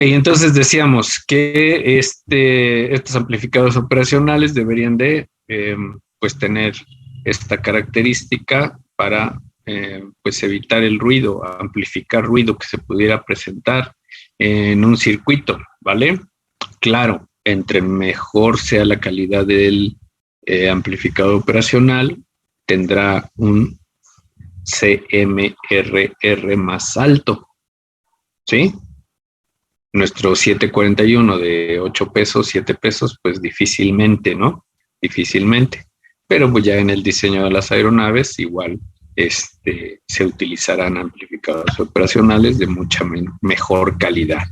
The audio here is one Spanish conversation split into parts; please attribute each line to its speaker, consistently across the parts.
Speaker 1: Y entonces decíamos que estos amplificadores operacionales deberían de pues tener esta característica para pues evitar el ruido, amplificar ruido que se pudiera presentar en un circuito, ¿vale? Claro, entre mejor sea la calidad del amplificador operacional, tendrá un CMRR más alto, ¿sí? Nuestro 741 de 8 pesos, 7 pesos, pues difícilmente, ¿no? Difícilmente. Pero pues ya en el diseño de las aeronaves igual se utilizarán amplificadores operacionales de mucha mejor calidad,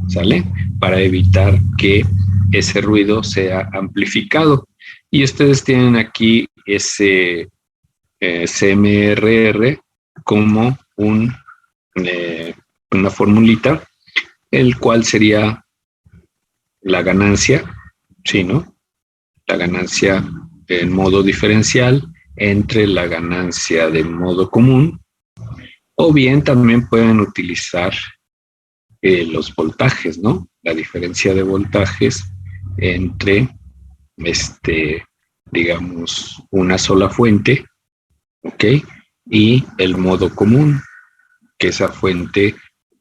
Speaker 1: ¿sale? Para evitar que ese ruido sea amplificado. Y ustedes tienen aquí ese CMRR como una formulita, el cual sería la ganancia, ¿sí, no? La ganancia en modo diferencial entre la ganancia de modo común, o bien también pueden utilizar los voltajes, ¿no? La diferencia de voltajes entre, digamos, una sola fuente, ¿ok? Y el modo común, que esa fuente,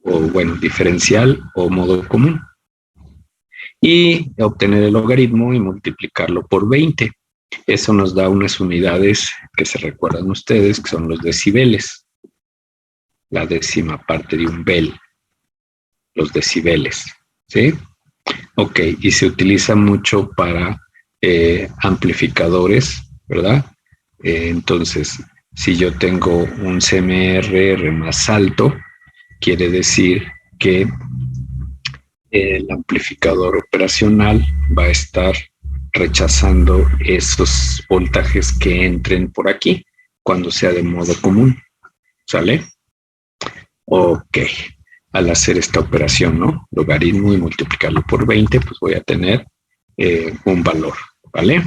Speaker 1: o bueno, diferencial o modo común. Y obtener el logaritmo y multiplicarlo por 20. Eso nos da unas unidades que se recuerdan ustedes, que son los decibeles. La décima parte de un bel, los decibeles, ¿sí? Ok, y se utiliza mucho para amplificadores, ¿verdad? Entonces, si yo tengo un CMRR más alto, quiere decir que el amplificador operacional va a estar rechazando esos voltajes que entren por aquí cuando sea de modo común, ¿sale? Ok, al hacer esta operación, ¿no? Logaritmo y multiplicarlo por 20, pues voy a tener un valor, ¿vale?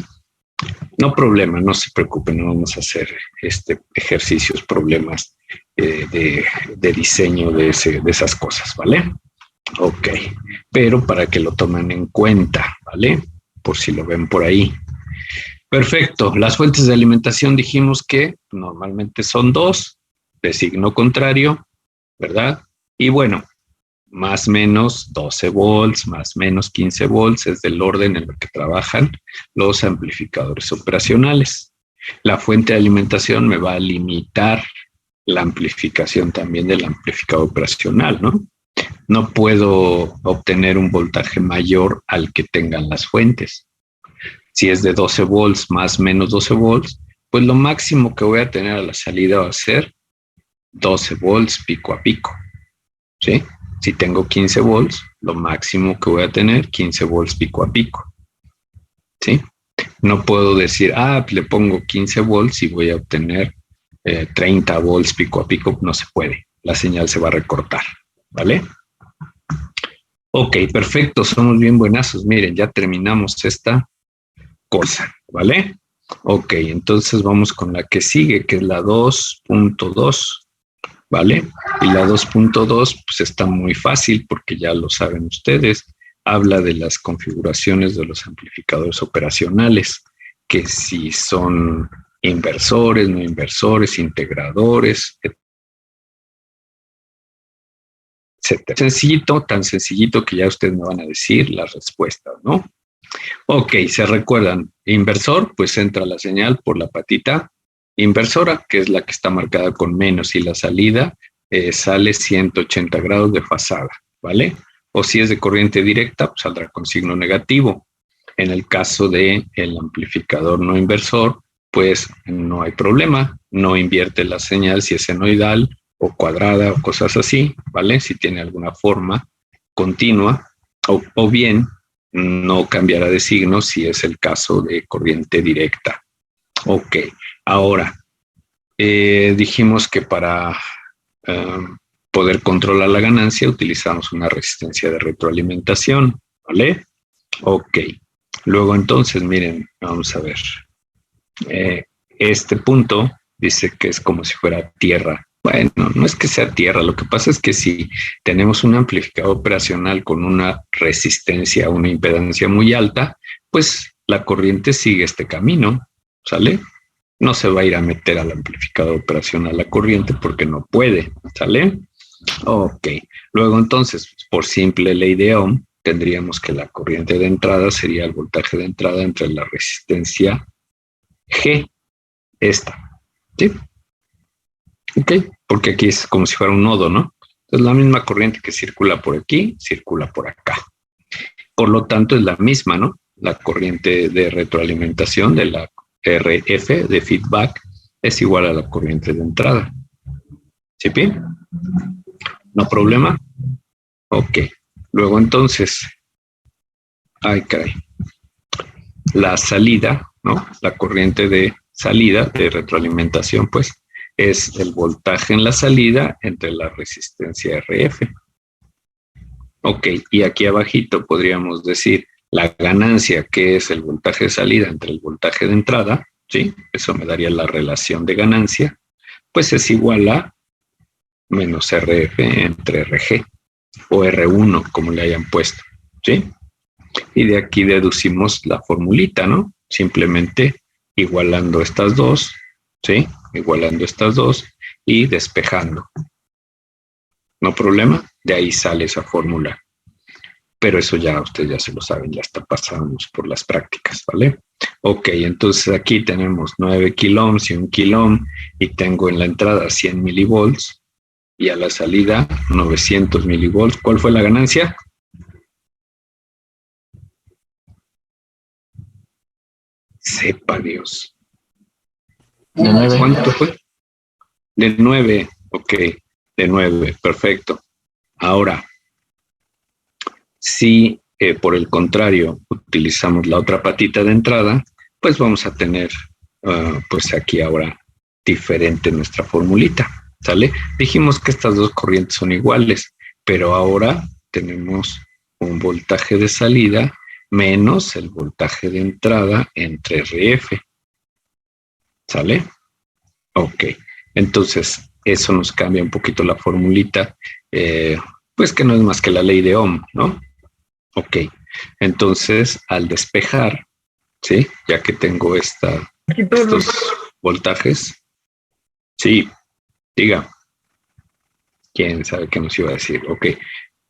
Speaker 1: No problema, no se preocupen, no vamos a hacer ejercicios, problemas de diseño de esas cosas, ¿vale? Ok, pero para que lo tomen en cuenta, ¿vale? Por si lo ven por ahí. Perfecto, las fuentes de alimentación dijimos que normalmente son dos, de signo contrario, ¿verdad? Y bueno, más o menos 12 volts, más o menos 15 volts, es del orden en el que trabajan los amplificadores operacionales. La fuente de alimentación me va a limitar la amplificación también del amplificador operacional, ¿no? No puedo obtener un voltaje mayor al que tengan las fuentes. Si es de 12 volts más o menos 12 volts, pues lo máximo que voy a tener a la salida va a ser 12 volts pico a pico, ¿sí? Si tengo 15 volts, lo máximo que voy a tener 15 volts pico a pico, ¿sí? No puedo decir, le pongo 15 volts y voy a obtener 30 volts pico a pico, no se puede, la señal se va a recortar, ¿vale? Ok, perfecto, somos bien buenazos. Miren, ya terminamos esta cosa, ¿vale? Ok, entonces vamos con la que sigue, que es la 2.2, ¿vale? Y la 2.2 pues está muy fácil porque ya lo saben ustedes. Habla de las configuraciones de los amplificadores operacionales, que si son inversores, no inversores, integradores, etcétera. Sencillito, tan sencillito que ya ustedes me van a decir las respuestas, ¿no? Ok, se recuerdan, inversor, pues entra la señal por la patita inversora, que es la que está marcada con menos, y la salida sale 180 grados de fasada, ¿vale? O si es de corriente directa, pues saldrá con signo negativo. En el caso del amplificador no inversor, pues no hay problema, no invierte la señal si es senoidal o cuadrada o cosas así, ¿vale? Si tiene alguna forma continua, o bien no cambiará de signo si es el caso de corriente directa. Ok, ahora, dijimos que para poder controlar la ganancia utilizamos una resistencia de retroalimentación, ¿vale? Ok, luego entonces, miren, vamos a ver. Este punto dice que es como si fuera tierra Bueno, no es que sea tierra, lo que pasa es que si tenemos un amplificador operacional con una resistencia, una impedancia muy alta, pues la corriente sigue este camino, ¿sale? No se va a ir a meter al amplificador operacional la corriente porque no puede, ¿sale? Ok, luego entonces, por simple ley de Ohm, tendríamos que la corriente de entrada sería el voltaje de entrada entre la resistencia G, esta, ¿sí? Ok, porque aquí es como si fuera un nodo, ¿no? Entonces la misma corriente que circula por aquí, circula por acá. Por lo tanto, es la misma, ¿no? La corriente de retroalimentación de la RF de feedback es igual a la corriente de entrada. ¿Sí, bien? ¿No problema? Ok. Luego entonces, ay, caray. La salida, ¿no? La corriente de salida, de retroalimentación, pues, es el voltaje en la salida entre la resistencia RF. Ok, y aquí abajito podríamos decir la ganancia, que es el voltaje de salida entre el voltaje de entrada, ¿sí? Eso me daría la relación de ganancia, pues es igual a menos RF entre RG, o R1, como le hayan puesto, ¿sí? Y de aquí deducimos la formulita, ¿no? Simplemente igualando estas dos, ¿sí? Igualando estas dos y despejando. ¿No problema? De ahí sale esa fórmula. Pero eso ya ustedes ya se lo saben, ya está pasamos por las prácticas, ¿vale? Ok, entonces aquí tenemos 9 kiloohms y 1 kiloohm y tengo en la entrada 100 milivolts y a la salida 900 milivolts. ¿Cuál fue la ganancia? Sepa Dios.
Speaker 2: De 9.
Speaker 1: ¿Cuánto fue? De 9, ok, de 9, perfecto. Ahora, si por el contrario utilizamos la otra patita de entrada, pues vamos a tener, pues aquí ahora diferente nuestra formulita, ¿sale? Dijimos que estas dos corrientes son iguales, pero ahora tenemos un voltaje de salida menos el voltaje de entrada entre RF, ¿sale? Ok, entonces eso nos cambia un poquito la formulita, pues que no es más que la ley de Ohm, ¿no? Ok, entonces al despejar, ¿sí? Ya que tengo estos voltajes, sí, diga, quién sabe qué nos iba a decir. Ok,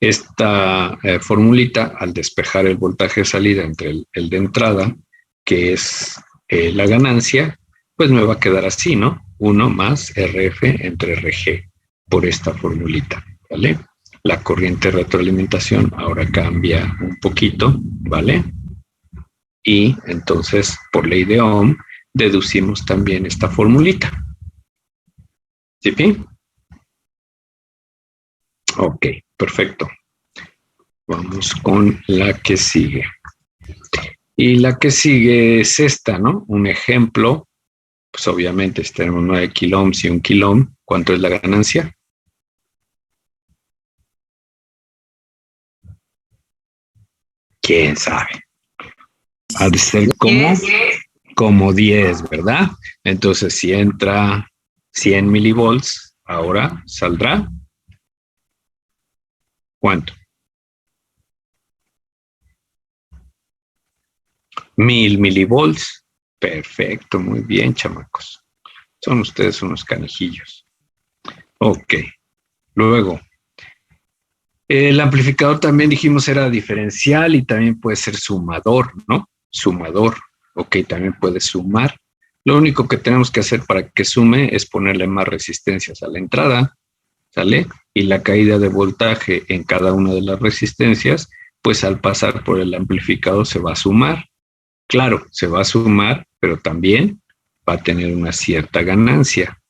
Speaker 1: esta formulita al despejar el voltaje de salida entre el de entrada, que es la ganancia, pues me va a quedar así, ¿no? 1 más RF entre RG por esta formulita, ¿vale? La corriente de retroalimentación ahora cambia un poquito, ¿vale? Y entonces, por ley de Ohm, deducimos también esta formulita. ¿Sí, bien? Ok, perfecto. Vamos con la que sigue. Y la que sigue es esta, ¿no? Un ejemplo, pues obviamente si tenemos 9 kiloohms y 1 kiloohm, ¿cuánto es la ganancia? ¿Quién sabe? Ha de ser como 10, ¿verdad? Entonces, si entra 100 milivolts, ahora saldrá ¿cuánto? 1000 milivolts. Perfecto, muy bien, chamacos. Son ustedes unos canijillos. Ok. Luego, el amplificador también dijimos era diferencial y también puede ser sumador, ¿no? Sumador. Ok, también puede sumar. Lo único que tenemos que hacer para que sume es ponerle más resistencias a la entrada, ¿sale? Y la caída de voltaje en cada una de las resistencias, pues al pasar por el amplificador se va a sumar. Claro, se va a sumar, pero también va a tener una cierta ganancia.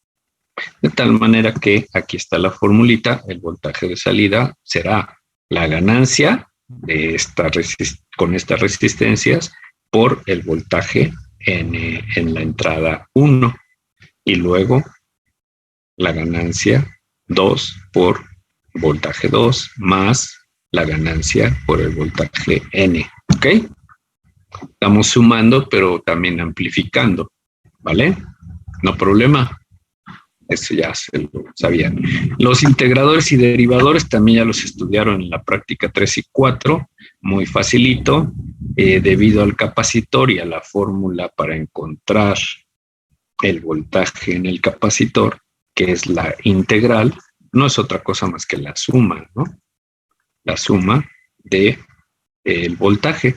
Speaker 1: De tal manera que aquí está la formulita, el voltaje de salida será la ganancia de con estas resistencias por el voltaje en la entrada 1 y luego la ganancia 2 por voltaje 2 más la ganancia por el voltaje N. ¿Ok? Estamos sumando, pero también amplificando, ¿vale? No problema. Eso ya se lo sabían. Los integradores y derivadores también ya los estudiaron en la práctica 3 y 4, muy facilito, debido al capacitor y a la fórmula para encontrar el voltaje en el capacitor, que es la integral, no es otra cosa más que la suma, ¿no? La suma de el voltaje.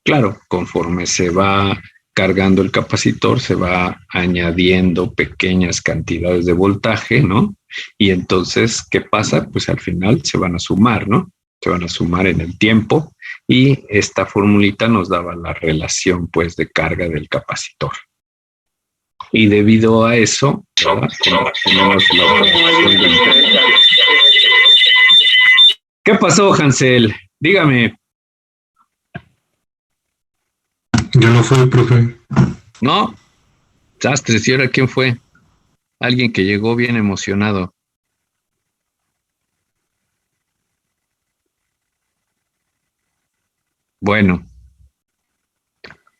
Speaker 1: Claro, conforme se va cargando el capacitor, se va añadiendo pequeñas cantidades de voltaje, ¿no? Y entonces, ¿qué pasa? Pues al final se van a sumar, ¿no? Se van a sumar en el tiempo y esta formulita nos daba la relación, pues, de carga del capacitor. Y debido a eso, ¿verdad? Tenemos la operación de... ¿Qué pasó, Hansel? Dígame.
Speaker 3: Yo no fui, profe.
Speaker 1: No, Sastres, ¿y ahora quién fue? Alguien que llegó bien emocionado. Bueno,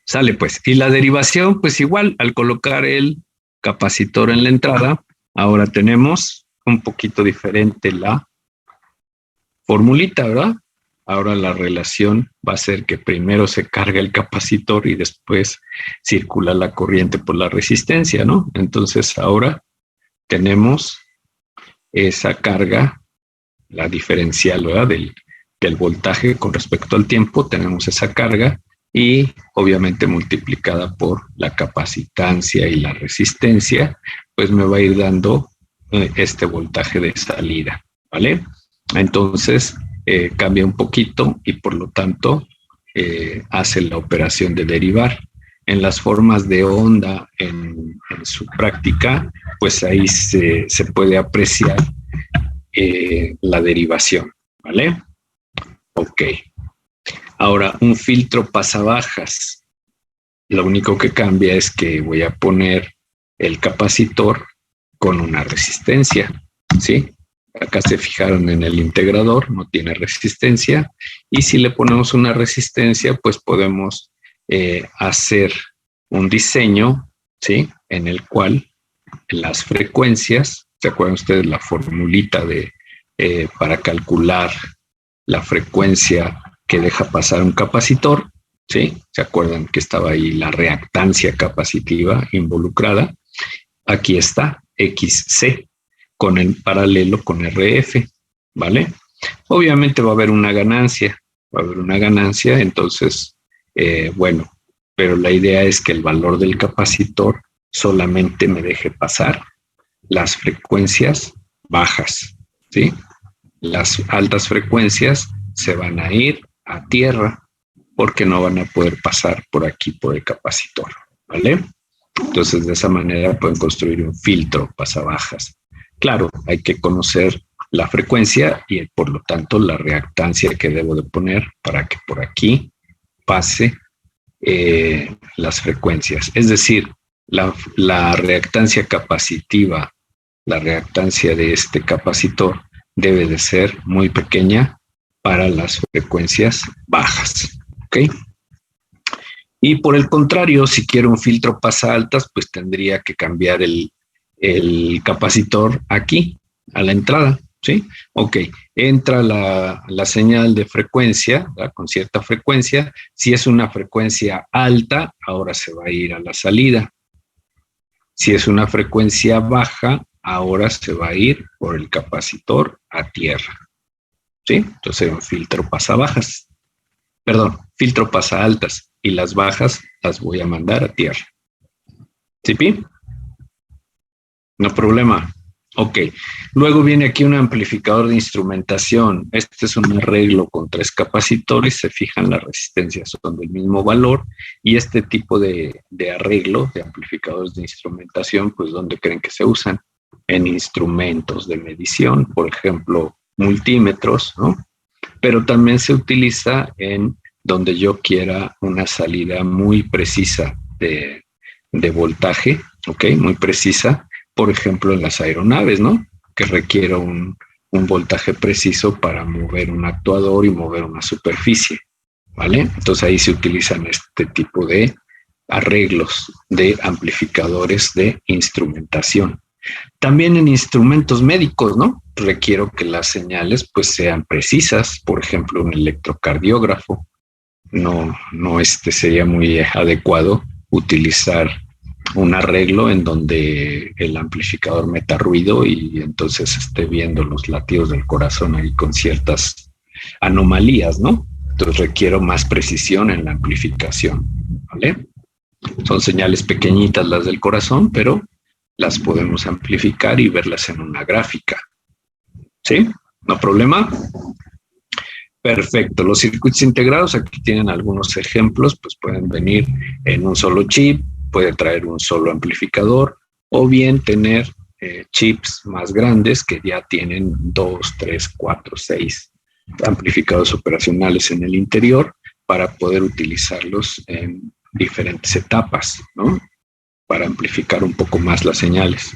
Speaker 1: sale pues. Y la derivación, pues igual, al colocar el capacitor en la entrada, ahora tenemos un poquito diferente la formulita, ¿verdad? Ahora la relación va a ser que primero se carga el capacitor y después circula la corriente por la resistencia, ¿no? Entonces ahora tenemos esa carga, la diferencial, ¿verdad? Del voltaje con respecto al tiempo, tenemos esa carga y obviamente multiplicada por la capacitancia y la resistencia, pues me va a ir dando este voltaje de salida, ¿vale? Entonces cambia un poquito y por lo tanto hace la operación de derivar. En las formas de onda en su práctica, pues ahí se puede apreciar la derivación, ¿vale? Ok. Ahora, un filtro pasabajas. Lo único que cambia es que voy a poner el capacitor con una resistencia, ¿sí? Acá se fijaron en el integrador, no tiene resistencia. Y si le ponemos una resistencia, pues podemos hacer un diseño, ¿sí? En el cual las frecuencias, ¿se acuerdan ustedes la formulita para calcular la frecuencia que deja pasar un capacitor? ¿Sí? ¿Se acuerdan que estaba ahí la reactancia capacitiva involucrada? Aquí está, XC, con el paralelo con RF, ¿vale? Obviamente va a haber una ganancia, entonces, bueno, pero la idea es que el valor del capacitor solamente me deje pasar las frecuencias bajas, ¿sí? Las altas frecuencias se van a ir a tierra porque no van a poder pasar por aquí por el capacitor, ¿vale? Entonces, de esa manera pueden construir un filtro pasabajas. Claro, hay que conocer la frecuencia y por lo tanto la reactancia que debo de poner para que por aquí pase las frecuencias. Es decir, la reactancia capacitiva, la reactancia de este capacitor debe de ser muy pequeña para las frecuencias bajas, ¿ok? Y por el contrario, si quiero un filtro pasa altas, pues tendría que cambiar el capacitor aquí, a la entrada, ¿sí? Ok, entra la señal de frecuencia, ¿verdad? Con cierta frecuencia. Si es una frecuencia alta, ahora se va a ir a la salida. Si es una frecuencia baja, ahora se va a ir por el capacitor a tierra, ¿sí? Entonces un filtro pasa bajas, perdón, filtro pasa altas y las bajas las voy a mandar a tierra. ¿Sí, Pi? No problema. Ok. Luego viene aquí un amplificador de instrumentación. Este es un arreglo con 3 capacitores. Se fijan, las resistencias son del mismo valor. Y este tipo de arreglo, de amplificadores de instrumentación, pues ¿dónde creen que se usan? En instrumentos de medición, por ejemplo, multímetros, ¿no? Pero también se utiliza en donde yo quiera una salida muy precisa de voltaje, ¿ok? Muy precisa. Por ejemplo, en las aeronaves, ¿no? Que requiere un voltaje preciso para mover un actuador y mover una superficie, ¿vale? Entonces ahí se utilizan este tipo de arreglos de amplificadores de instrumentación. También en instrumentos médicos, ¿no? Requiero que las señales pues sean precisas. Por ejemplo, un electrocardiógrafo. No sería muy adecuado utilizar un arreglo en donde el amplificador meta ruido y entonces esté viendo los latidos del corazón ahí con ciertas anomalías, ¿no? Entonces requiero más precisión en la amplificación, ¿vale? Son señales pequeñitas las del corazón, pero las podemos amplificar y verlas en una gráfica. ¿Sí? ¿No problema? Perfecto. Los circuitos integrados, aquí tienen algunos ejemplos, pues pueden venir en un solo chip, puede traer un solo amplificador, o bien tener chips más grandes que ya tienen 2, 3, 4, 6 amplificadores operacionales en el interior para poder utilizarlos en diferentes etapas, ¿no? Para amplificar un poco más las señales.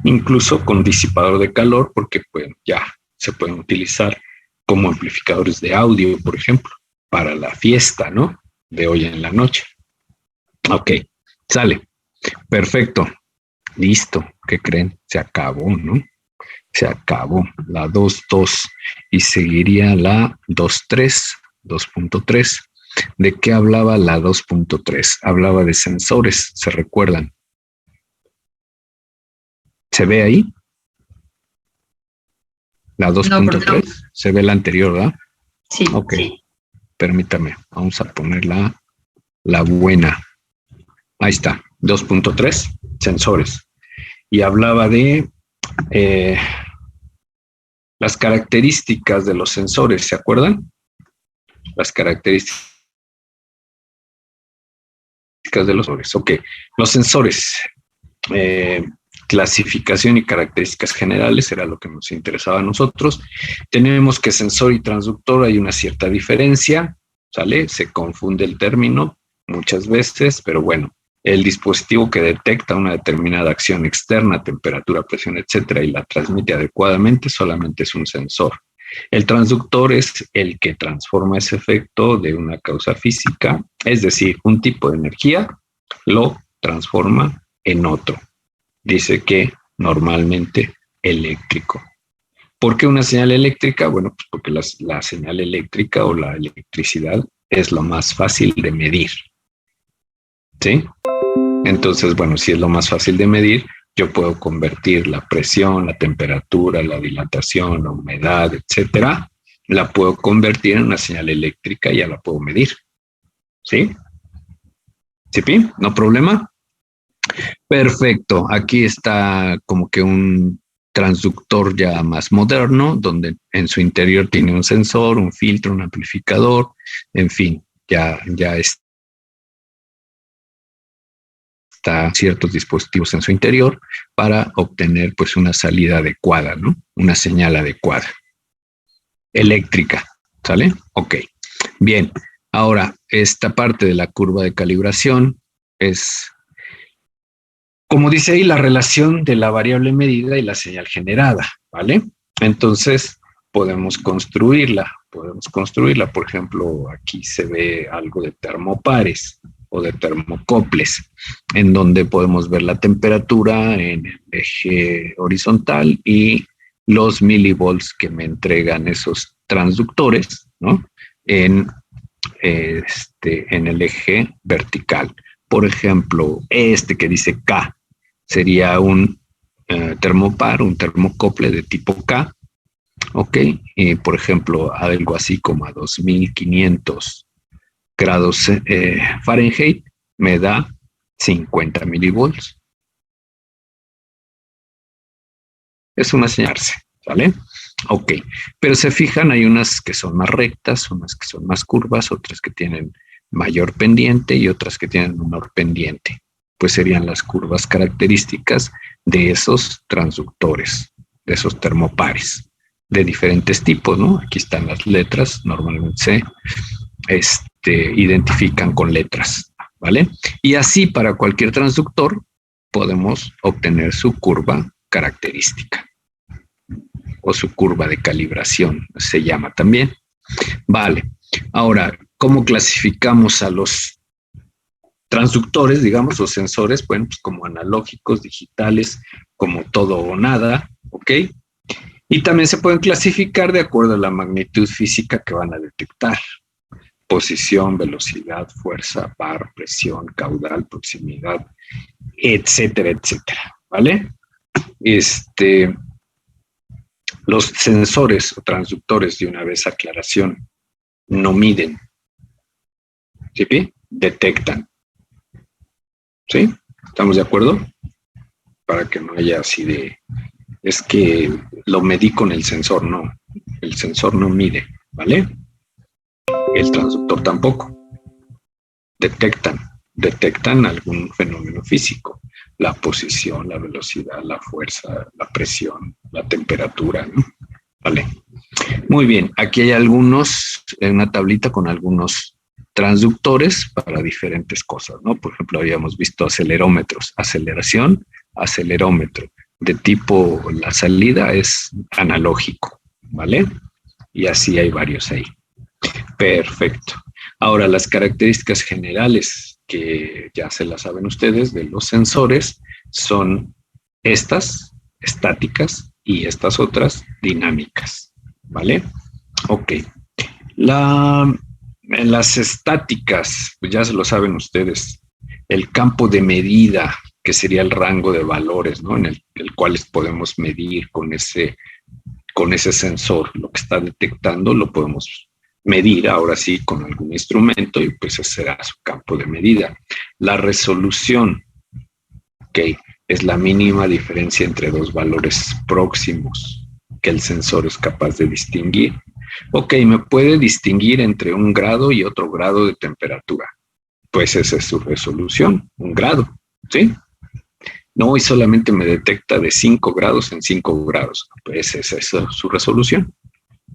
Speaker 1: Incluso con disipador de calor, porque pues, ya se pueden utilizar como amplificadores de audio, por ejemplo, para la fiesta, ¿no? De hoy en la noche. Ok, sale. Perfecto. Listo. ¿Qué creen? Se acabó, ¿no? Se acabó la 2.2 y seguiría la 2.3, 2.3. ¿De qué hablaba la 2.3? Hablaba de sensores, ¿se recuerdan? ¿Se ve ahí? La 2.3, no. Se ve la anterior, ¿verdad?
Speaker 2: Sí.
Speaker 1: Ok, sí. Permítame, vamos a poner la buena. Ahí está, 2.3, sensores. Y hablaba de las características de los sensores, ¿se acuerdan? Las características de los sensores. Ok, los sensores, clasificación y características generales era lo que nos interesaba a nosotros. Tenemos que sensor y transductor hay una cierta diferencia, ¿sale? Se confunde el término muchas veces, pero bueno, el dispositivo que detecta una determinada acción externa, temperatura, presión, etcétera, y la transmite adecuadamente solamente es un sensor. El transductor es el que transforma ese efecto de una causa física, es decir, un tipo de energía, lo transforma en otro. Dice que normalmente eléctrico. ¿Por qué una señal eléctrica? Bueno, pues porque la señal eléctrica o la electricidad es lo más fácil de medir. ¿Sí? Entonces, bueno, si es lo más fácil de medir, yo puedo convertir la presión, la temperatura, la dilatación, la humedad, etcétera, la puedo convertir en una señal eléctrica y ya la puedo medir. ¿Sí? ¿Sí? ¿No problema? Perfecto. Aquí está como que un transductor ya más moderno, donde en su interior tiene un sensor, un filtro, un amplificador, en fin, ya está ciertos dispositivos en su interior para obtener pues una salida adecuada, ¿no? Una señal adecuada. Eléctrica, ¿sale? Ok. Bien. Ahora, esta parte de la curva de calibración es, como dice ahí, la relación de la variable medida y la señal generada, ¿vale? Entonces, podemos construirla. Por ejemplo, aquí se ve algo de termopares o de termocoples, en donde podemos ver la temperatura en el eje horizontal y los milivolts que me entregan esos transductores, ¿no? En el eje vertical. Por ejemplo, que dice K sería un termopar, un termocople de tipo K, ¿ok? Por ejemplo, algo así como a 2500 grados Fahrenheit me da 50 milivolts. Es una señal, ¿vale? Ok, pero se fijan, hay unas que son más rectas, unas que son más curvas, otras que tienen mayor pendiente y otras que tienen menor pendiente. Pues serían las curvas características de esos transductores, de esos termopares, de diferentes tipos, ¿no? Aquí están las letras, normalmente se identifican con letras, ¿vale? Y así para cualquier transductor podemos obtener su curva característica o su curva de calibración, se llama también. Vale, ahora, ¿cómo clasificamos a los transductores, digamos, o sensores, bueno, pues como analógicos, digitales, como todo o nada, ¿ok? Y también se pueden clasificar de acuerdo a la magnitud física que van a detectar. Posición, velocidad, fuerza, par, presión, caudal, proximidad, etcétera, etcétera, ¿vale? Los sensores o transductores, de una vez aclaración, no miden, ¿sí? Detectan, ¿sí? ¿Estamos de acuerdo? Para que no haya así de, es que lo medí con el sensor, no. El sensor no mide, ¿vale? El transductor tampoco. Detectan algún fenómeno físico, la posición, la velocidad, la fuerza, la presión, la temperatura, ¿no? Vale. Muy bien, aquí hay una tablita con algunos transductores para diferentes cosas, ¿no? Por ejemplo, habíamos visto acelerómetros, aceleración, acelerómetro. De tipo, la salida es analógico, ¿vale? Y así hay varios ahí. Perfecto. Ahora, las características generales que ya se las saben ustedes de los sensores son estas, estáticas, y estas otras, dinámicas, ¿vale? Ok. En las estáticas, pues ya se lo saben ustedes, el campo de medida, que sería el rango de valores, ¿no? En el cual podemos medir con ese sensor lo que está detectando, lo podemos medir ahora sí con algún instrumento y pues ese será su campo de medida. La resolución, ok, es la mínima diferencia entre dos valores próximos que el sensor es capaz de distinguir. Ok, me puede distinguir entre un grado y otro grado de temperatura. Pues esa es su resolución, un grado, ¿sí? No, y solamente me detecta de 5 grados en 5 grados. Pues esa es su resolución,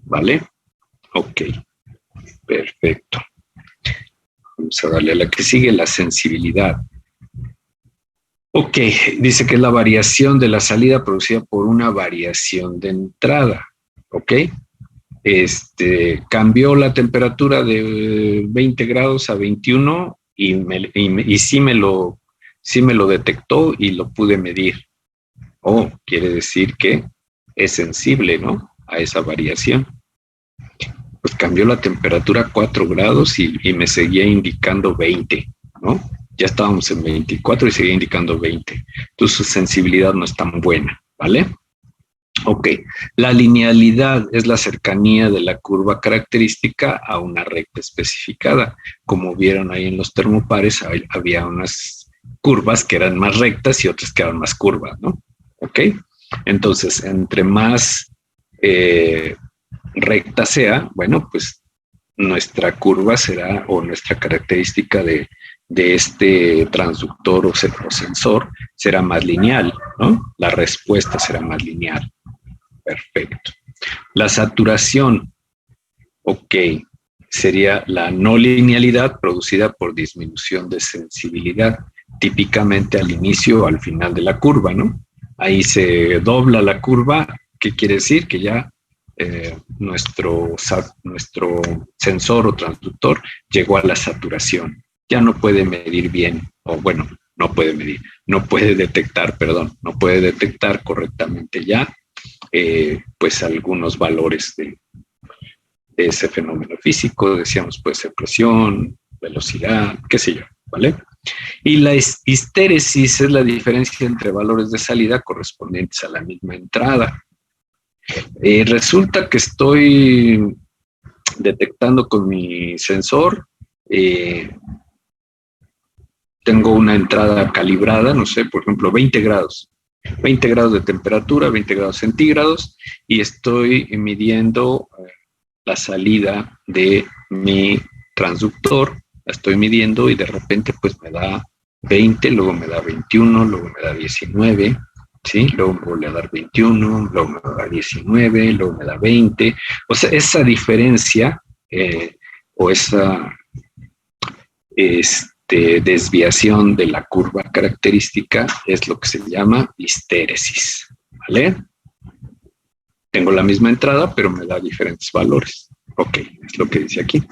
Speaker 1: ¿vale? Ok, perfecto. Vamos a darle a la que sigue, la sensibilidad. Ok, dice que es la variación de la salida producida por una variación de entrada. Ok, cambió la temperatura de 20 grados a 21 y sí me lo detectó y lo pude medir. Quiere decir que es sensible, ¿no? A esa variación. Pues cambió la temperatura a 4 grados y me seguía indicando 20, ¿no? Ya estábamos en 24 y seguía indicando 20. Entonces su sensibilidad no es tan buena, ¿vale? Ok, la linealidad es la cercanía de la curva característica a una recta especificada. Como vieron ahí en los termopares, había unas curvas que eran más rectas y otras que eran más curvas, ¿no? Ok, entonces entre más recta sea, bueno, pues nuestra curva será, o nuestra característica de este transductor o sensor será más lineal, ¿no? La respuesta será más lineal. Perfecto. La saturación, ok, sería la no linealidad producida por disminución de sensibilidad, típicamente al inicio o al final de la curva, ¿no? Ahí se dobla la curva, ¿qué quiere decir? Que ya nuestro sensor o transductor llegó a la saturación. Ya no puede medir bien, o bueno, no puede detectar correctamente ya pues algunos valores de ese fenómeno físico, decíamos, puede ser presión, velocidad, qué sé yo, ¿vale? Y la histéresis es la diferencia entre valores de salida correspondientes a la misma entrada. Resulta que estoy detectando con mi sensor, tengo una entrada calibrada, no sé, por ejemplo, 20 grados de temperatura, 20 grados centígrados, y estoy midiendo la salida de mi transductor, la estoy midiendo y de repente pues me da 20, luego me da 21, luego me da 19, ¿sí? Luego me vuelve a dar 21, luego me da 19, luego me da 20. O sea, esa diferencia o esa desviación de la curva característica es lo que se llama histéresis, ¿vale? Tengo la misma entrada, pero me da diferentes valores. Ok, es lo que dice aquí.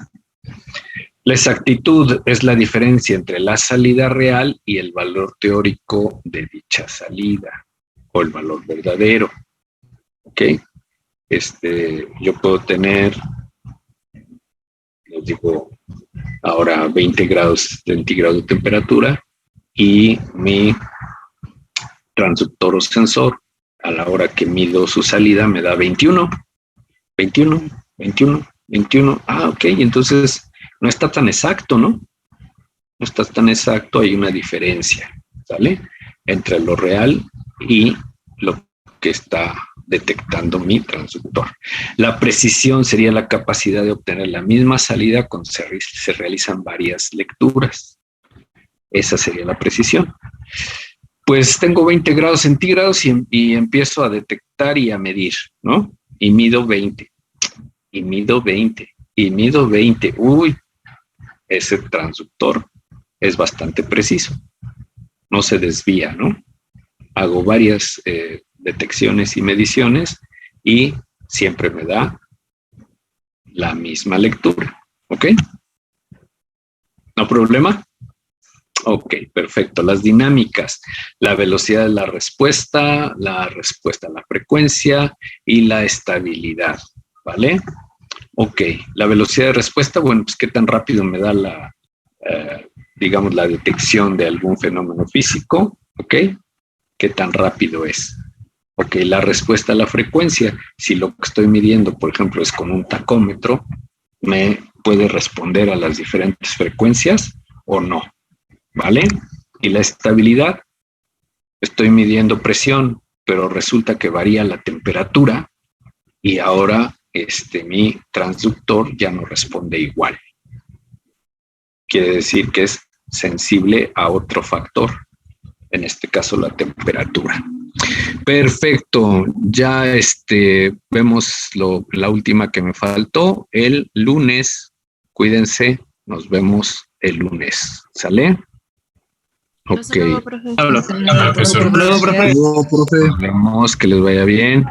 Speaker 1: La exactitud es la diferencia entre la salida real y el valor teórico de dicha salida, o el valor verdadero. ¿Ok? Yo puedo tener, les digo, ahora 20 grados centígrados de temperatura y mi transductor o sensor, a la hora que mido su salida, me da 21. Ah, ok, entonces no está tan exacto, ¿no? No está tan exacto, hay una diferencia, ¿sale? Entre lo real y lo que está detectando mi transductor. La precisión sería la capacidad de obtener la misma salida cuando se realizan varias lecturas. Esa sería la precisión. Pues tengo 20 grados centígrados y empiezo a detectar y a medir, ¿no? Y mido 20. Y mido 20. Y mido 20. Uy, ese transductor es bastante preciso. No se desvía, ¿no? Hago varias detecciones y mediciones y siempre me da la misma lectura. ¿Ok? ¿No problema? Ok, perfecto. Las dinámicas, la velocidad de la respuesta a la frecuencia y la estabilidad, ¿vale? Ok, la velocidad de respuesta, bueno, pues qué tan rápido me da digamos, la detección de algún fenómeno físico, ¿ok? ¿Qué tan rápido es? Ok, la respuesta a la frecuencia, si lo que estoy midiendo, por ejemplo, es con un tacómetro, me puede responder a las diferentes frecuencias o no, ¿vale? Y la estabilidad, estoy midiendo presión, pero resulta que varía la temperatura y ahora mi transductor ya no responde igual. Quiere decir que es sensible a otro factor, en este caso la temperatura. Perfecto, ya vemos la última que me faltó, el lunes. Cuídense, nos vemos el lunes, ¿sale? Ok.
Speaker 2: Hasta luego, profe.
Speaker 4: Luego, profe.
Speaker 1: Nos vemos, que les vaya bien.